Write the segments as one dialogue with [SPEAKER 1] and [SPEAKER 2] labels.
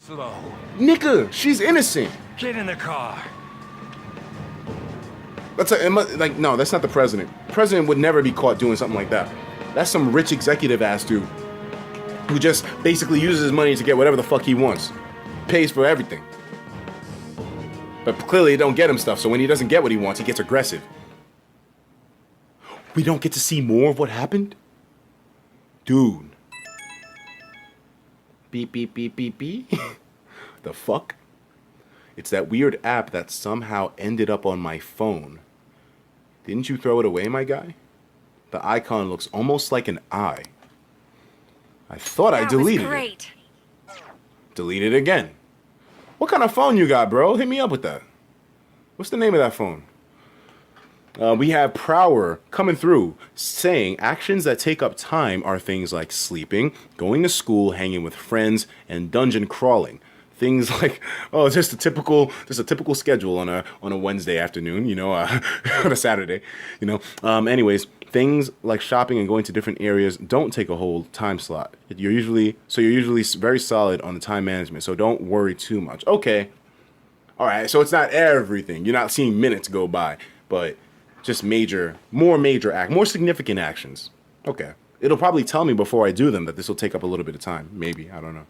[SPEAKER 1] Slow.
[SPEAKER 2] Nigga, she's innocent.
[SPEAKER 1] Get in the car.
[SPEAKER 2] Like, no, that's not the president. The president would never be caught doing something like that. That's some rich executive ass dude who just basically uses his money to get whatever the fuck he wants. Pays for everything. But clearly it don't get him stuff, so when he doesn't get what he wants, he gets aggressive. We don't get to see more of what happened? Dude. Beep, beep, beep, beep, beep. The fuck? It's that weird app that somehow ended up on my phone. Didn't you throw it away, my guy? The icon looks almost like an eye. I thought I deleted it. Delete it again. What kind of phone you got, bro? Hit me up with that. What's the name of that phone? We have Prower coming through saying actions that take up time are things like sleeping, going to school, hanging with friends, and dungeon crawling. Things like, oh, just a typical schedule on a Wednesday afternoon, you know, on a Saturday, you know. Anyways, things like shopping and going to different areas don't take a whole time slot. You're usually very solid on the time management, so don't worry too much. Okay, all right. So it's not everything. You're not seeing minutes go by, but just more significant actions. Okay, it'll probably tell me before I do them that this will take up a little bit of time. Maybe, I don't know.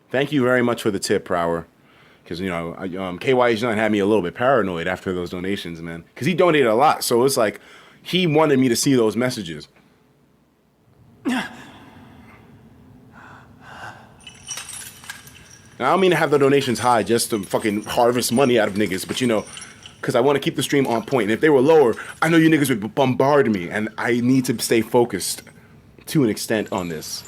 [SPEAKER 2] Thank you very much for the tip, Prower. Because, you know, KYH9 had me a little bit paranoid after those donations, man. Because he donated a lot, so it's like he wanted me to see those messages. Now, I don't mean to have the donations high just to fucking harvest money out of niggas, but, you know, because I want to keep the stream on point. And if they were lower, I know you niggas would bombard me, and I need to stay focused to an extent on this.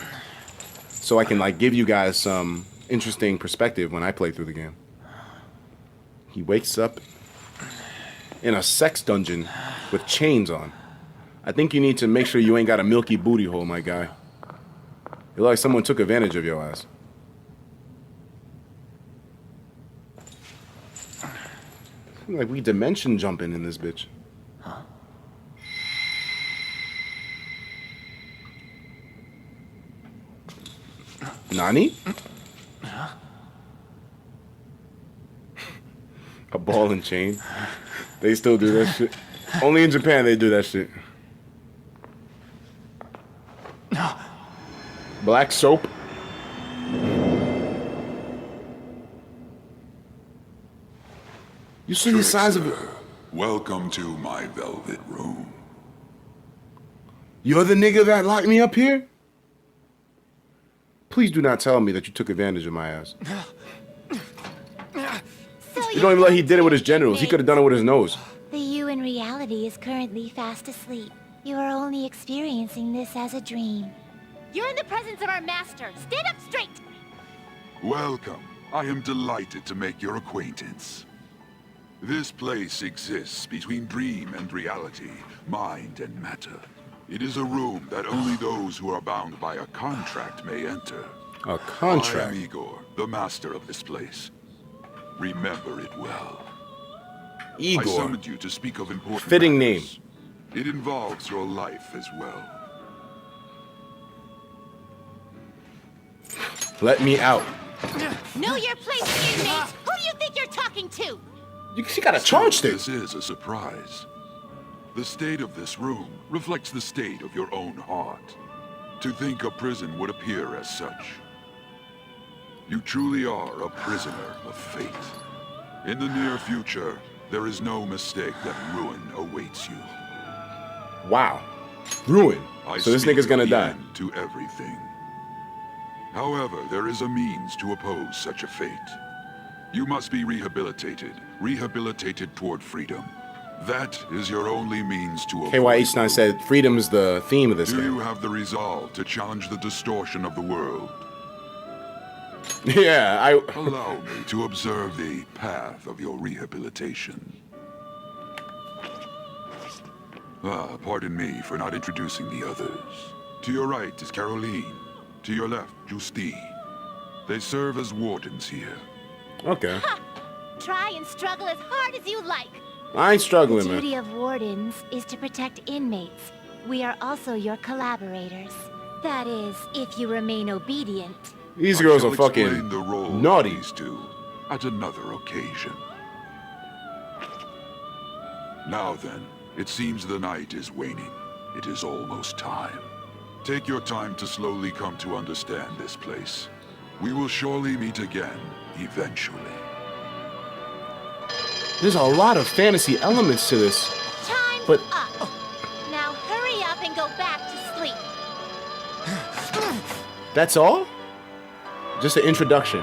[SPEAKER 2] So I can, like, give you guys some interesting perspective when I play through the game. He wakes up in a sex dungeon with chains on. I think you need to make sure you ain't got a milky booty hole, my guy. It looks like someone took advantage of your ass. Like we dimension jumping in this bitch. Nani? A ball and chain. They still do that shit. Only in Japan they do that shit. Black soap. You see the size of it?
[SPEAKER 3] Welcome to my velvet room.
[SPEAKER 2] You're the nigga that locked me up here? Please do not tell me that you took advantage of my ass. You don't even let he did it with his genitals. He could have done it with his nose.
[SPEAKER 4] The you in reality is currently fast asleep. You are only experiencing this as a dream.
[SPEAKER 5] You're in the presence of our master. Stand up straight!
[SPEAKER 3] Welcome. I am delighted to make your acquaintance. This place exists between dream and reality, mind and matter. It is a room that only those who are bound by a contract may enter.
[SPEAKER 2] A contract?
[SPEAKER 3] I am Igor, the master of this place. Remember it well.
[SPEAKER 2] Igor.
[SPEAKER 3] I summoned you to speak of important
[SPEAKER 2] fitting
[SPEAKER 3] matters.
[SPEAKER 2] name.
[SPEAKER 3] It involves your life as well.
[SPEAKER 2] Let me out.
[SPEAKER 5] Know your place, inmate! Who do you think you're talking to?
[SPEAKER 2] She got a charge stick.
[SPEAKER 3] This is a surprise. The state of this room reflects the state of your own heart. To think a prison would appear as such. You truly are a prisoner of fate. In the near future, there is no mistake that ruin awaits you.
[SPEAKER 2] Wow. Ruin. So this nigga's gonna die.
[SPEAKER 3] End to everything. However, there is a means to oppose such a fate. You must be rehabilitated toward freedom. That is your only means to avoid.
[SPEAKER 2] KYH9 said freedom is the theme of this
[SPEAKER 3] Do
[SPEAKER 2] game.
[SPEAKER 3] you have the resolve to challenge the distortion of the world?
[SPEAKER 2] Yeah,
[SPEAKER 3] Allow me to observe the path of your rehabilitation. Pardon me for not introducing the others. To your right is Caroline. To your left, Justi. They serve as wardens here.
[SPEAKER 2] Okay.
[SPEAKER 5] Ha! Try and struggle as hard as you like.
[SPEAKER 2] I ain't struggling,
[SPEAKER 4] The
[SPEAKER 2] man.
[SPEAKER 4] duty of wardens is to protect inmates. We are also your collaborators. That is, if you remain obedient.
[SPEAKER 2] These
[SPEAKER 3] I
[SPEAKER 2] girls
[SPEAKER 3] shall
[SPEAKER 2] are fucking
[SPEAKER 3] explain the role of
[SPEAKER 2] naughty.
[SPEAKER 3] these two at another occasion. Now then, it seems the night is waning. It is almost time. Take your time to slowly come to understand this place. We will surely meet again, eventually.
[SPEAKER 2] There's a lot of fantasy elements to this.
[SPEAKER 5] Time's
[SPEAKER 2] But-
[SPEAKER 5] up. Now hurry up and go back to sleep.
[SPEAKER 2] That's all? Just an introduction.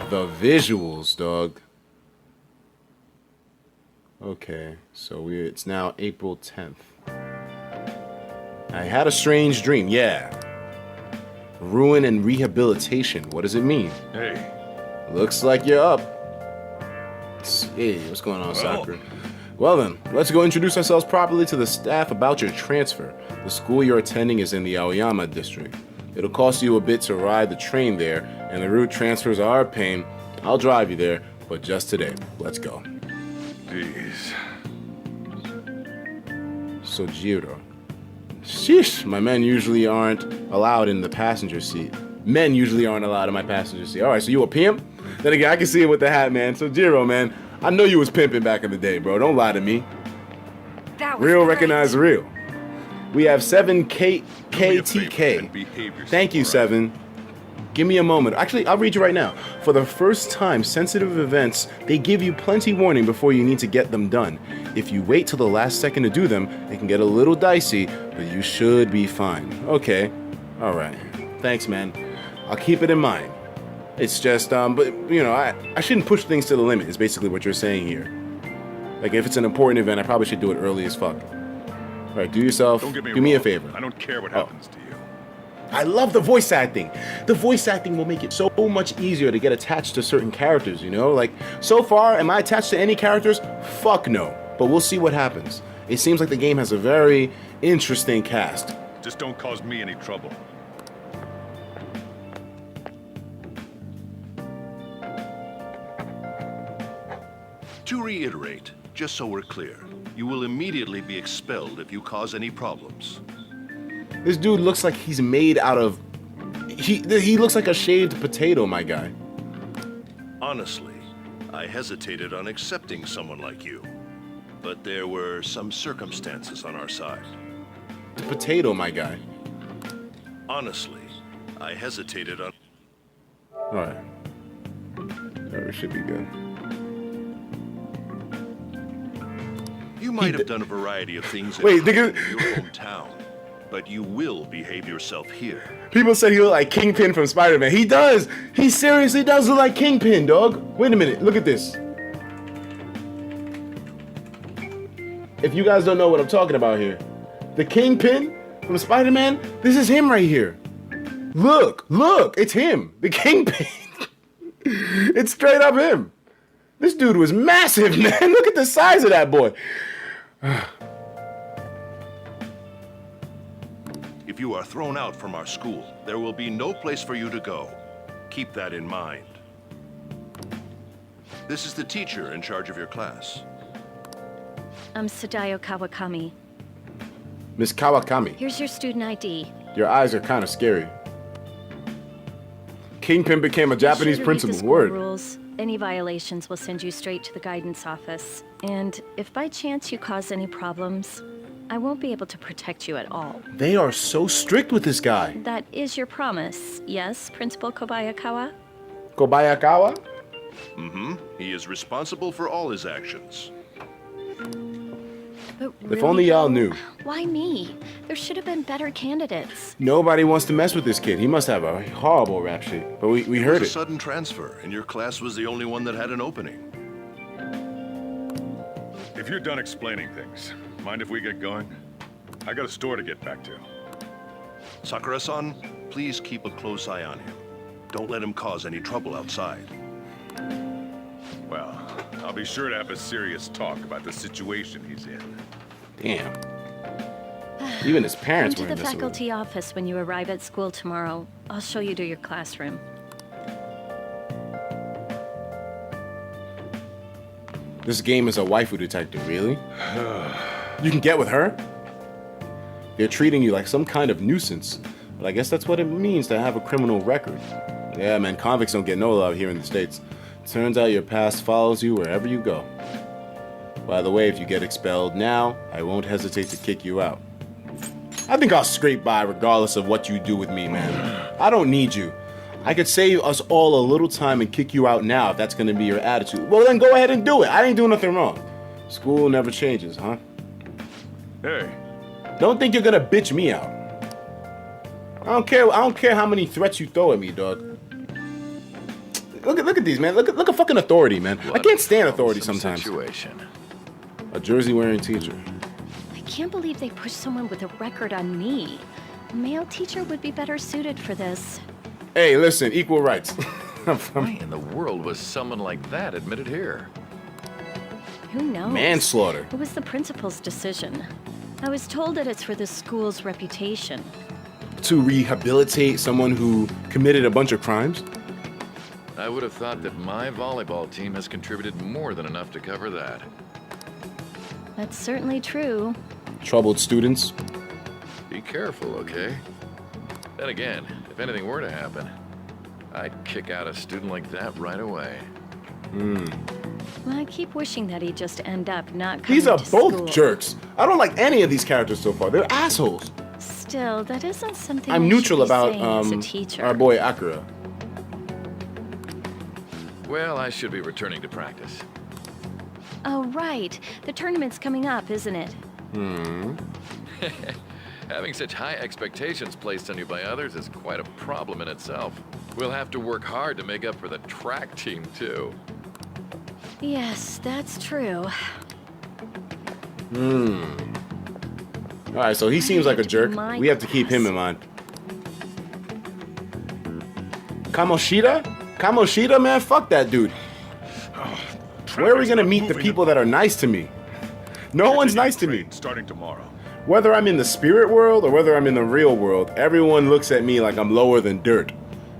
[SPEAKER 2] The visuals, dog. Okay, so it's now April 10th. I had a strange dream, yeah. Ruin and rehabilitation, what does it mean?
[SPEAKER 1] Hey,
[SPEAKER 2] Looks like you're up. Hey, what's going on, Sakura? Well then, let's go introduce ourselves properly to the staff about your transfer. The school you're attending is in the Aoyama district. It'll cost you a bit to ride the train there, and the route transfers are a pain. I'll drive you there, but just today. Let's go.
[SPEAKER 1] jeez.
[SPEAKER 2] Sojiro. Sheesh, my men usually aren't allowed in the passenger seat. Men usually aren't allowed in my passenger seat. Alright, so you a pimp? Then again, I can see it with the hat, man. Sojiro, man. I know you was pimping back in the day, bro. Don't lie to me.
[SPEAKER 6] That was
[SPEAKER 2] Real
[SPEAKER 6] great.
[SPEAKER 2] recognize real. We have 7K
[SPEAKER 1] Do me a favor
[SPEAKER 2] KTK.
[SPEAKER 1] and behave yourself,
[SPEAKER 2] Thank you,
[SPEAKER 1] all right?
[SPEAKER 2] 7. Give me a moment. Actually, I'll read you right now. For the first time, sensitive events, they give you plenty warning before you need to get them done. If you wait till the last second to do them, it can get a little dicey, but you should be fine. Okay. All right. Thanks, man. I'll keep it in mind. It's just, but, you know, I shouldn't push things to the limit, is basically what you're saying here. Like, if it's an important event, I probably should do it early as fuck. All right, do yourself,
[SPEAKER 1] Don't get me
[SPEAKER 2] do me a
[SPEAKER 1] wrong.
[SPEAKER 2] favor.
[SPEAKER 1] I don't care what
[SPEAKER 2] Oh.
[SPEAKER 1] happens to you.
[SPEAKER 2] I love the voice acting. The voice acting will make it so much easier to get attached to certain characters, you know? Like, so far, am I attached to any characters? Fuck no. But we'll see what happens. It seems like the game has a very interesting cast.
[SPEAKER 1] Just don't cause me any trouble.
[SPEAKER 7] To reiterate, just so we're clear, you will immediately be expelled if you cause any problems.
[SPEAKER 2] This dude looks like he's made out of... He looks like a shaved potato, my guy.
[SPEAKER 7] Honestly, I hesitated on accepting someone like you, but there were some circumstances on our side.
[SPEAKER 2] Potato, my guy.
[SPEAKER 7] Honestly, I hesitated on...
[SPEAKER 2] Alright. That should be good.
[SPEAKER 7] You might have done a variety of things
[SPEAKER 2] Wait,
[SPEAKER 7] in
[SPEAKER 2] nigga.
[SPEAKER 7] your hometown, but you will behave yourself here.
[SPEAKER 2] People said he looked like Kingpin from Spider-Man. He does! He seriously does look like Kingpin, dog. Wait a minute, look at this. If you guys don't know what I'm talking about here, the Kingpin from Spider-Man, this is him right here. Look, it's him, the Kingpin. It's straight up him. This dude was massive, man. Look at the size of that boy.
[SPEAKER 7] If you are thrown out from our school, there will be no place for you to go. Keep that in mind. This is the teacher in charge of your class.
[SPEAKER 6] I'm Sadayo Kawakami.
[SPEAKER 2] Miss Kawakami,
[SPEAKER 6] Here's your student ID.
[SPEAKER 2] your eyes are kind of scary. Kingpin became a
[SPEAKER 6] Be sure
[SPEAKER 2] Japanese
[SPEAKER 6] to read the
[SPEAKER 2] principal.
[SPEAKER 6] school
[SPEAKER 2] Word.
[SPEAKER 6] rules. Any violations will send you straight to the guidance office. And if by chance you cause any problems, I won't be able to protect you at all.
[SPEAKER 2] They are so strict with this guy.
[SPEAKER 6] That is your promise, yes, Principal Kobayakawa?
[SPEAKER 2] Kobayakawa?
[SPEAKER 7] He is responsible for all his actions.
[SPEAKER 6] But
[SPEAKER 2] If only y'all knew.
[SPEAKER 6] Why me? There should have been better candidates.
[SPEAKER 2] Nobody wants to mess with this kid. He must have a horrible rap sheet. But we
[SPEAKER 7] It
[SPEAKER 2] heard
[SPEAKER 7] was a
[SPEAKER 2] it.
[SPEAKER 7] sudden transfer, and your class was the only one that had an opening.
[SPEAKER 1] If you're done explaining things, mind if we get going? I got a store to get back to.
[SPEAKER 7] Sakura-san, please keep a close eye on him. Don't let him cause any trouble outside.
[SPEAKER 1] Well, I'll be sure to have a serious talk about the situation he's in.
[SPEAKER 2] Damn. Even his
[SPEAKER 6] Come
[SPEAKER 2] parents
[SPEAKER 6] to
[SPEAKER 2] were
[SPEAKER 6] the
[SPEAKER 2] in this.
[SPEAKER 6] faculty office when you arrive at school tomorrow. I'll show you to your classroom.
[SPEAKER 2] This game is a waifu detective, really? You can get with her? They're treating you like some kind of nuisance. But I guess that's what it means to have a criminal record. Yeah, man, convicts don't get no love here in the States. Turns out your past follows you wherever you go. By the way, if you get expelled now, I won't hesitate to kick you out. I think I'll scrape by regardless of what you do with me, man. I don't need you. I could save us all a little time and kick you out now if that's gonna be your attitude. Well, then go ahead and do it. I ain't doing nothing wrong. School never changes, huh?
[SPEAKER 1] Hey,
[SPEAKER 2] Don't think you're gonna bitch me out. I don't care how many threats you throw at me, dog. Look at these, man. Look at fucking authority, man. I can't stand authority sometimes.
[SPEAKER 8] Situation.
[SPEAKER 2] A jersey-wearing teacher.
[SPEAKER 6] I can't believe they pushed someone with a record on me. A male teacher would be better suited for this.
[SPEAKER 2] Hey, listen, equal rights.
[SPEAKER 8] Why in the world was someone like that admitted here?
[SPEAKER 6] Who knows?
[SPEAKER 2] Manslaughter.
[SPEAKER 6] It was the principal's decision. I was told that it's for the school's reputation.
[SPEAKER 2] To rehabilitate someone who committed a bunch of crimes?
[SPEAKER 8] I would have thought that my volleyball team has contributed more than enough to cover that.
[SPEAKER 6] That's certainly true.
[SPEAKER 2] Troubled students?
[SPEAKER 8] Be careful, okay? Then again, if anything were to happen, I'd kick out a student like that right away.
[SPEAKER 6] Well, I keep wishing that he'd just end up not coming
[SPEAKER 2] These are
[SPEAKER 6] to
[SPEAKER 2] both
[SPEAKER 6] school.
[SPEAKER 2] jerks. I don't like any of these characters so far. They're assholes.
[SPEAKER 6] Still, that isn't something
[SPEAKER 2] I'm
[SPEAKER 6] I
[SPEAKER 2] neutral
[SPEAKER 6] should be
[SPEAKER 2] about
[SPEAKER 6] saying as a teacher.
[SPEAKER 2] our boy Akira.
[SPEAKER 8] Well, I should be returning to practice.
[SPEAKER 6] Oh, right. The tournament's coming up, isn't it?
[SPEAKER 8] Having such high expectations placed on you by others is quite a problem in itself. We'll have to work hard to make up for the track team, too.
[SPEAKER 6] Yes, that's true.
[SPEAKER 2] Alright, so he seems like a jerk.
[SPEAKER 6] My
[SPEAKER 2] We have to keep him in mind. Kamoshida? Kamoshida, man? Fuck that dude. Where are we gonna meet the people that are nice to me? No one's nice to me.
[SPEAKER 1] Starting tomorrow.
[SPEAKER 2] Whether I'm in the spirit world or whether I'm in the real world, everyone looks at me like I'm lower than dirt.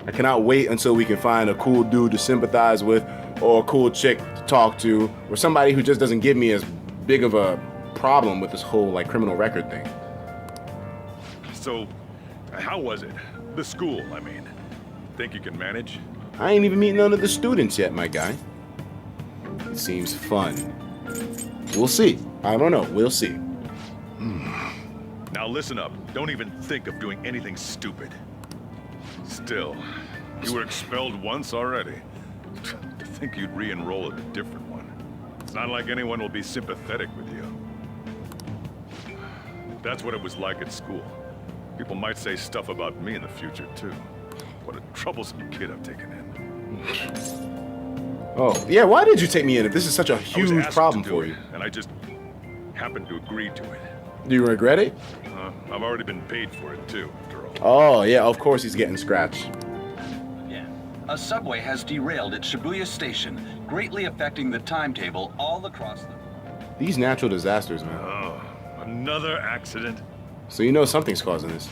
[SPEAKER 2] I cannot wait until we can find a cool dude to sympathize with, or a cool chick to talk to, or somebody who just doesn't give me as big of a problem with this whole like criminal record thing.
[SPEAKER 1] So, how was it? The school, I mean. Think you can manage?
[SPEAKER 2] I ain't even meet none of the students yet, my guy. It seems fun. We'll see. I don't know. We'll see.
[SPEAKER 1] Now listen up. Don't even think of doing anything stupid. Still, you were expelled once already. To think you'd re-enroll at a different one. It's not like anyone will be sympathetic with you. That's what it was like at school. People might say stuff about me in the future, too. What a troublesome kid I've taken in.
[SPEAKER 2] Oh, yeah, why did you take me in if this is such a
[SPEAKER 1] I was
[SPEAKER 2] huge
[SPEAKER 1] asked
[SPEAKER 2] problem
[SPEAKER 1] to do
[SPEAKER 2] for
[SPEAKER 1] it,
[SPEAKER 2] you?
[SPEAKER 1] and I just happened to agree to it.
[SPEAKER 2] Do you regret it?
[SPEAKER 1] I've already been paid for it, too, after all.
[SPEAKER 2] Oh, yeah, of course he's getting scratched.
[SPEAKER 9] Yeah. A subway has derailed at Shibuya Station, greatly affecting the timetable all across the...
[SPEAKER 2] These natural disasters, man.
[SPEAKER 1] Oh, another accident?
[SPEAKER 2] So you know something's causing this.